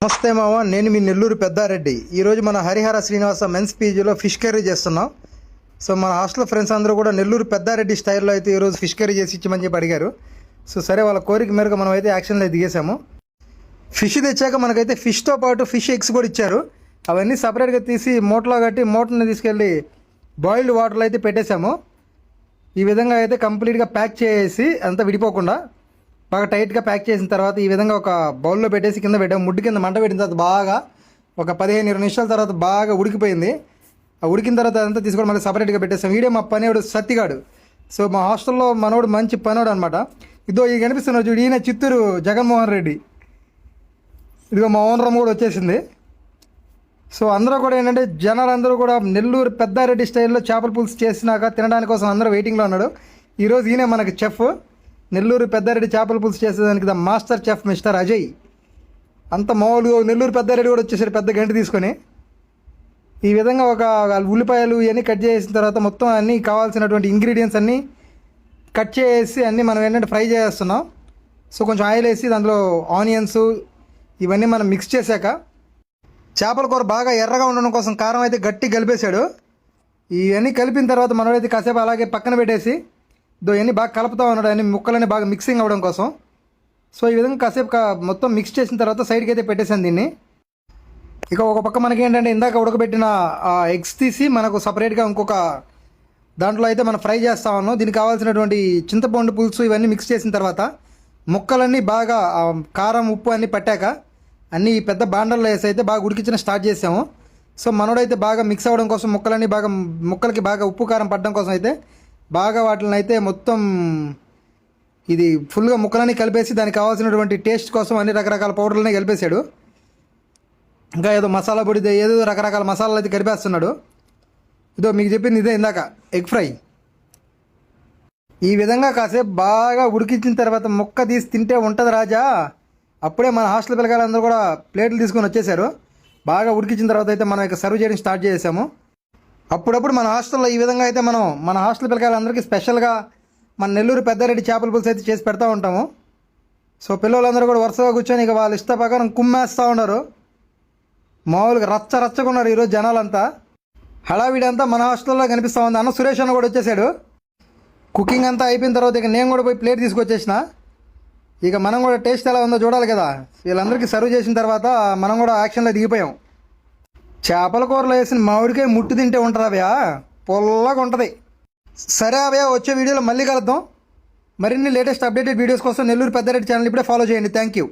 నమస్తే మామ, నేను మీ నెల్లూరు పెద్దారెడ్డి. ఈరోజు మన హరిహర శ్రీనివాస మెన్స్ పీజీలో ఫిష్ కర్రీ చేస్తున్నాం. సో మన హాస్టల్ ఫ్రెండ్స్ అందరూ కూడా నెల్లూరు పెద్దారెడ్డి స్టైల్లో అయితే ఈరోజు ఫిష్ కర్రీ చేసి ఇచ్చమని చెప్పి అడిగారు. సో సరే, వాళ్ళ కోరిక మేరకు మనం అయితే యాక్షన్లో దిగేసాము. ఫిష్ తెచ్చాక మనకైతే ఫిష్తో పాటు ఫిష్ ఎగ్స్ కూడా ఇచ్చారు. అవన్నీ సపరేట్గా తీసి మూటలో కట్టి మూటని తీసుకెళ్ళి బాయిల్డ్ వాటర్లో అయితే పెట్టేశాము. ఈ విధంగా అయితే కంప్లీట్గా ప్యాక్ చేసి అంతా విడిపోకుండా బాగా టైట్గా ప్యాక్ చేసిన తర్వాత ఈ విధంగా ఒక బౌల్లో పెట్టేసి కింద పెట్టాము. ముడ్డు కింద మంట పెట్టిన తర్వాత బాగా ఒక 15-20 నిమిషాల తర్వాత బాగా ఉడికిపోయింది. ఆ ఉడికిన తర్వాత అంతా తీసుకొని మళ్ళీ సపరేట్గా పెట్టేసాం. వీడే మా పనివాడు సత్తిగాడు. సో మా హాస్టల్లో మనోడు మంచి పనివాడు అనమాట. ఇదో ఈ కనిపిస్తున్న చూడు, ఈయన చిత్తూరు జగన్మోహన్ రెడ్డి. ఇదిగో మా ఓనర్ కూడా వచ్చేసింది. సో అందరూ కూడా ఏంటంటే జనాలందరూ కూడా నెల్లూరు పెద్దారెడ్డి స్టైల్లో చేపల పులుసు చేసినాక తినడానికి కోసం అందరూ వెయిటింగ్లో ఉన్నాడు. ఈరోజు ఈయనే మనకి చెఫ్. నెల్లూరు పెద్దారెడ్డి చేపల పులుసు చేసేదానికి the master chef mister Ajay. అంత మామూలుగా నెల్లూరు పెద్దారెడ్డి కూడా వచ్చేసాడు పెద్ద గంట తీసుకొని. ఈ విధంగా ఒక ఉల్లిపాయలు ఇవన్నీ కట్ చేసిన తర్వాత మొత్తం అన్నీ కావాల్సినటువంటి ఇంగ్రీడియంట్స్ అన్నీ కట్ చేసి అన్నీ మనం ఏంటంటే ఫ్రై చేస్తున్నాం. సో కొంచెం ఆయిల్ వేసి దాంట్లో ఆనియన్స్ ఇవన్నీ మనం మిక్స్ చేశాక చేపల కూర బాగా ఎర్రగా ఉండడం కోసం కారం అయితే గట్టి కలిపేశాడు. ఇవన్నీ కలిపిన తర్వాత మనోడైతే కాసేపు అలాగే పక్కన పెట్టేసి ఇవన్నీ బాగా కలుపుతూ ఉన్నాడు, అన్ని ముక్కలన్నీ బాగా మిక్సింగ్ అవ్వడం కోసం. సో ఈ విధంగా కాసేపు మొత్తం మిక్స్ చేసిన తర్వాత సైడ్కి అయితే పెట్టేశాను దీన్ని. ఇక ఒక పక్క మనకి ఏంటంటే ఇందాక ఉడకబెట్టిన ఎగ్స్ తీసి మనకు సపరేట్గా ఇంకొక దాంట్లో అయితే మనం ఫ్రై చేస్తా ఉన్నాం. దీనికి కావాల్సినటువంటి చింతపండు పులుసు ఇవన్నీ మిక్స్ చేసిన తర్వాత ముక్కలన్నీ బాగా కారం ఉప్పు అన్నీ పట్టాక అన్నీ పెద్ద బాండల్లో వేసి అయితే బాగా ఉడికించడం స్టార్ట్ చేసాము. సో మనోడైతే బాగా మిక్స్ అవ్వడం కోసం ముక్కలకి బాగా ఉప్పు కారం పట్టడం కోసం అయితే బాగా వాటిని అయితే మొత్తం ఇది ఫుల్గా ముక్కలన్నీ కలిపేసి దానికి కావాల్సినటువంటి టేస్ట్ కోసం అన్ని రకరకాల పౌడర్లని కలిపేశాడు. ఇంకా ఏదో మసాలా పొడి ఏదో రకరకాల మసాలాలు అయితే కలిపేస్తున్నాడు. ఇదో మీకు చెప్పింది ఇదే ఇందాక ఎగ్ ఫ్రై. ఈ విధంగా కాసేపు బాగా ఉడికించిన తర్వాత ముక్క తీసి తింటే ఉంటుంది రాజా. అప్పుడే మన హాస్టల్ పిల్లగాళ్ళందరూ కూడా ప్లేట్లు తీసుకొని వచ్చేసారు. బాగా ఉడికించిన తర్వాత అయితే మనం ఇక సర్వ్ చేయడం స్టార్ట్ చేసాము. అప్పుడప్పుడు మన హాస్టల్లో ఈ విధంగా అయితే మనం మన హాస్టల్ పిల్లకాయలందరికీ స్పెషల్గా మన నెల్లూరు పెద్దారెడ్డి చేపల పులుసు అయితే చేసి పెడతా ఉంటాము. సో పిల్లలందరూ కూడా వరుసగా కూర్చొని ఇక వాళ్ళ ఇష్ట ప్రకారం కుమ్మేస్తూ ఉన్నారు. మామూలుగా రచ్చగా ఉన్నారు ఈరోజు జనాలంతా. హడావిడి అంతా మన హాస్టల్లో కనిపిస్తూ ఉంది. అన్న సురేష్ అన్న కూడా వచ్చేసాడు. కుకింగ్ అంతా అయిపోయిన తర్వాత ఇక నేను కూడా పోయి ప్లేట్ తీసుకొచ్చేసిన. ఇక మనం కూడా టేస్ట్ ఎలా ఉందో చూడాలి కదా. వీళ్ళందరికీ సర్వ్ చేసిన తర్వాత మనం కూడా యాక్షన్లో దిగిపోయాం. చేపల కూరలో వేసిన మామిడికాయ ముట్టు తింటే ఉంటుంది అవయా, పొల్లగా ఉంటుంది. సరే అవయా, వచ్చే వీడియోలో మళ్ళీ కలుద్దాం. మరిన్ని లేటెస్ట్ అప్డేటెడ్ వీడియోస్ కోసం నెల్లూరు పెద్దారెడ్డి ఛానల్ ఇప్పుడే ఫాలో చేయండి. Thank you.